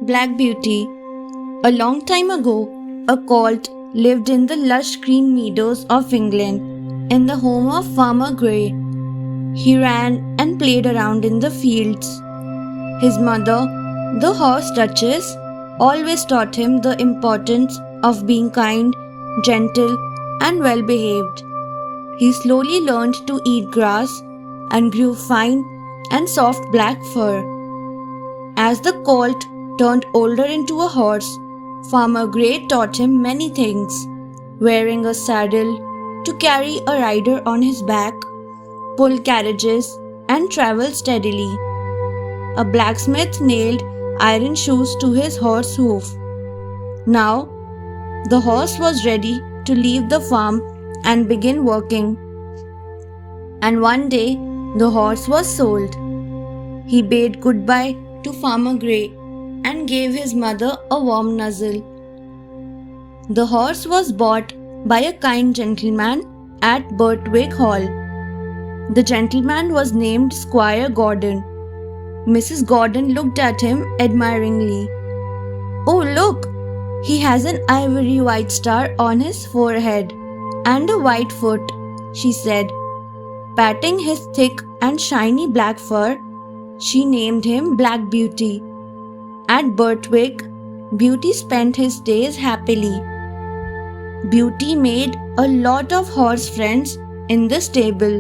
Black Beauty. A long time ago, a colt lived in the lush green meadows of England, in the home of Farmer Grey. He ran and played around in the fields. His mother, the horse Duchess, always taught him the importance of being kind, gentle, and well behaved. He slowly learned to eat grass and grew fine and soft black fur. As the colt turned older into a horse, Farmer Grey taught him many things, wearing a saddle to carry a rider on his back, pull carriages, and travel steadily. A blacksmith nailed iron shoes to his horse's hoof. Now, the horse was ready to leave the farm and begin working. And one day, the horse was sold. He bade goodbye to Farmer Grey and gave his mother a warm nuzzle. The horse was bought by a kind gentleman at Birtwick Hall. The gentleman was named Squire Gordon. Mrs. Gordon looked at him admiringly. "Oh, look! He has an ivory white star on his forehead and a white foot," she said. Patting his thick and shiny black fur, she named him Black Beauty. At Birtwick, Beauty spent his days happily. Beauty made a lot of horse friends in the stable: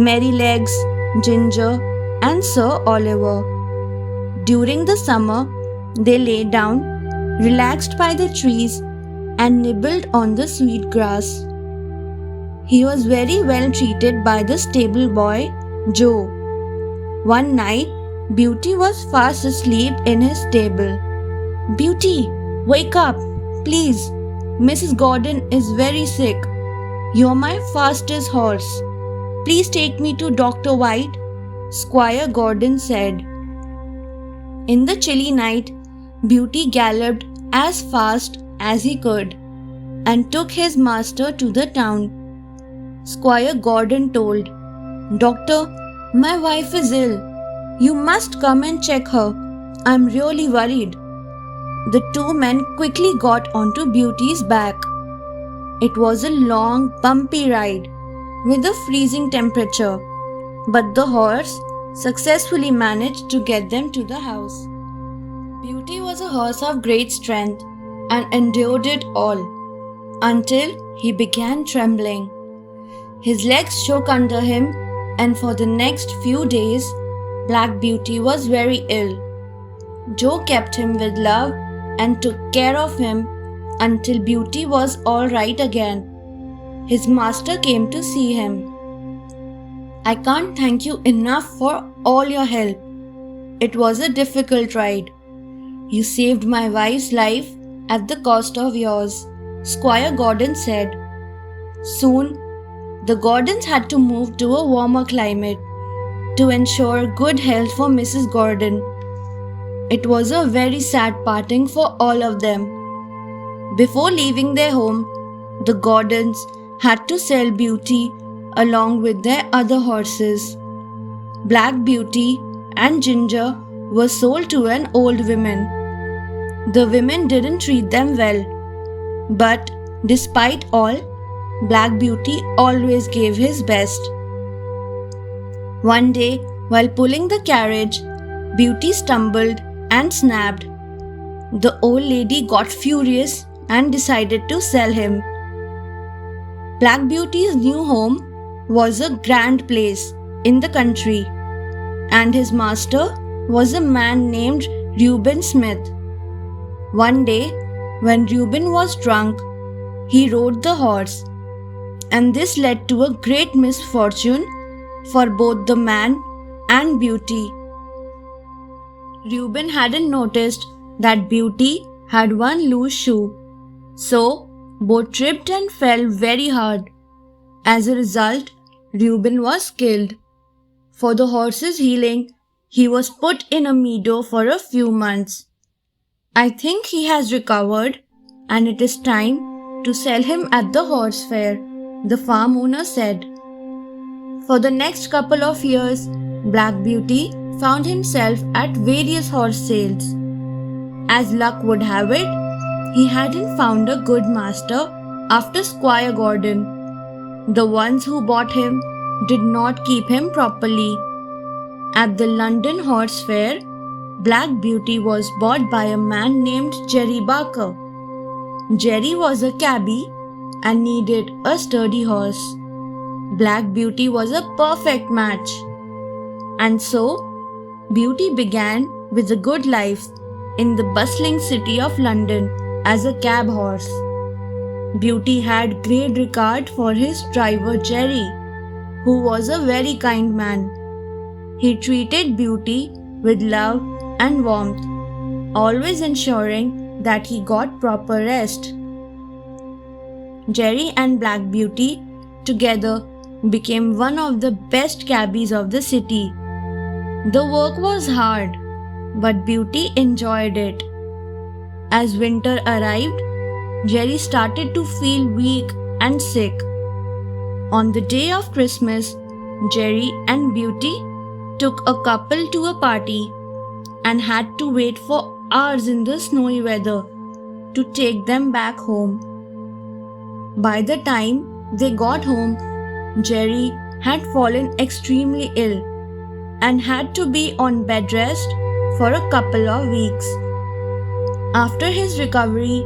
Merrylegs, Ginger, and Sir Oliver. During the summer, they lay down, relaxed by the trees, and nibbled on the sweet grass. He was very well treated by the stable boy, Joe. One night, Beauty was fast asleep in his stable. "Beauty, wake up, please. Mrs. Gordon is very sick. You're my fastest horse. Please take me to Dr. White," Squire Gordon said. In the chilly night, Beauty galloped as fast as he could and took his master to the town. Squire Gordon told, "Doctor, my wife is ill. You must come and check her. I'm really worried." The two men quickly got onto Beauty's back. It was a long, bumpy ride with a freezing temperature, but the horse successfully managed to get them to the house. Beauty was a horse of great strength and endured it all until he began trembling. His legs shook under him, and for the next few days, Black Beauty was very ill. Joe kept him with love and took care of him until Beauty was all right again. His master came to see him. "I can't thank you enough for all your help. It was a difficult ride. You saved my wife's life at the cost of yours," Squire Gordon said. Soon, the Gordons had to move to a warmer climate to ensure good health for Mrs. Gordon. It was a very sad parting for all of them. Before leaving their home, the Gordons had to sell Beauty along with their other horses. Black Beauty and Ginger were sold to an old woman. The women didn't treat them well, but despite all, Black Beauty always gave his best. One day, while pulling the carriage, Beauty stumbled and snapped. The old lady got furious and decided to sell him. Black Beauty's new home was a grand place in the country, and his master was a man named Reuben Smith. One day, when Reuben was drunk, he rode the horse, and this led to a great misfortune for both the man and Beauty. Reuben hadn't noticed that Beauty had one loose shoe, so both tripped and fell very hard. As a result, Reuben was killed. For the horse's healing, he was put in a meadow for a few months. "I think he has recovered, and it is time to sell him at the horse fair," the farm owner said. For the next couple of years, Black Beauty found himself at various horse sales. As luck would have it, he hadn't found a good master after Squire Gordon. The ones who bought him did not keep him properly. At the London Horse Fair, Black Beauty was bought by a man named Jerry Barker. Jerry was a cabbie and needed a sturdy horse. Black Beauty was a perfect match. And so, Beauty began with a good life in the bustling city of London as a cab horse. Beauty had great regard for his driver Jerry, who was a very kind man. He treated Beauty with love and warmth, always ensuring that he got proper rest. Jerry and Black Beauty together became one of the best cabbies of the city. The work was hard, but Beauty enjoyed it. As winter arrived, Jerry started to feel weak and sick. On the day of Christmas, Jerry and Beauty took a couple to a party and had to wait for hours in the snowy weather to take them back home. By the time they got home, Jerry had fallen extremely ill and had to be on bed rest for a couple of weeks. After his recovery,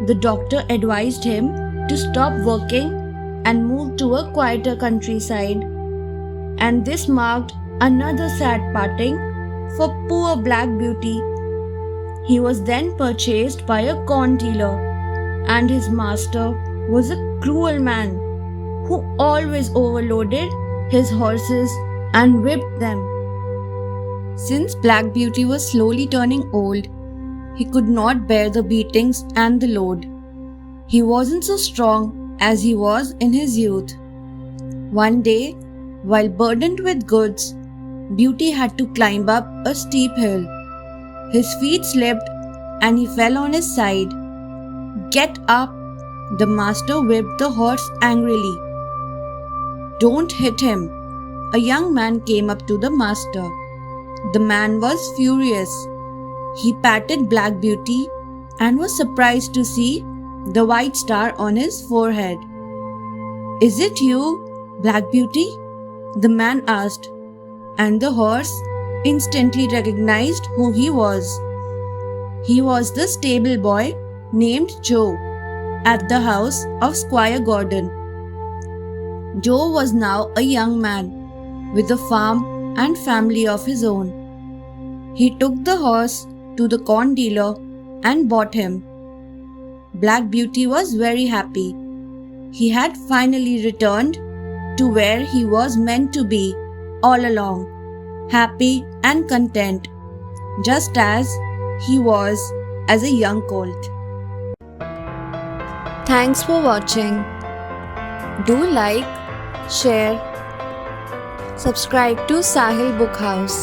the doctor advised him to stop working and move to a quieter countryside. And this marked another sad parting for poor Black Beauty. He was then purchased by a corn dealer, and his master was a cruel man who always overloaded his horses and whipped them. Since Black Beauty was slowly turning old, he could not bear the beatings and the load. He wasn't so strong as he was in his youth. One day, while burdened with goods, Beauty had to climb up a steep hill. His feet slipped and he fell on his side. "Get up!" the master whipped the horse angrily. "Don't hit him!" A young man came up to the master. The man was furious. He patted Black Beauty and was surprised to see the white star on his forehead. "Is it you, Black Beauty?" the man asked, and the horse instantly recognized who he was. He was the stable boy named Joe at the house of Squire Gordon. Joe was now a young man with a farm and family of his own. He took the horse to the corn dealer and bought him. Black Beauty was very happy. He had finally returned to where he was meant to be all along, happy and content, just as he was as a young colt. Thanks for watching. Do like, share, subscribe to Sahil Book House.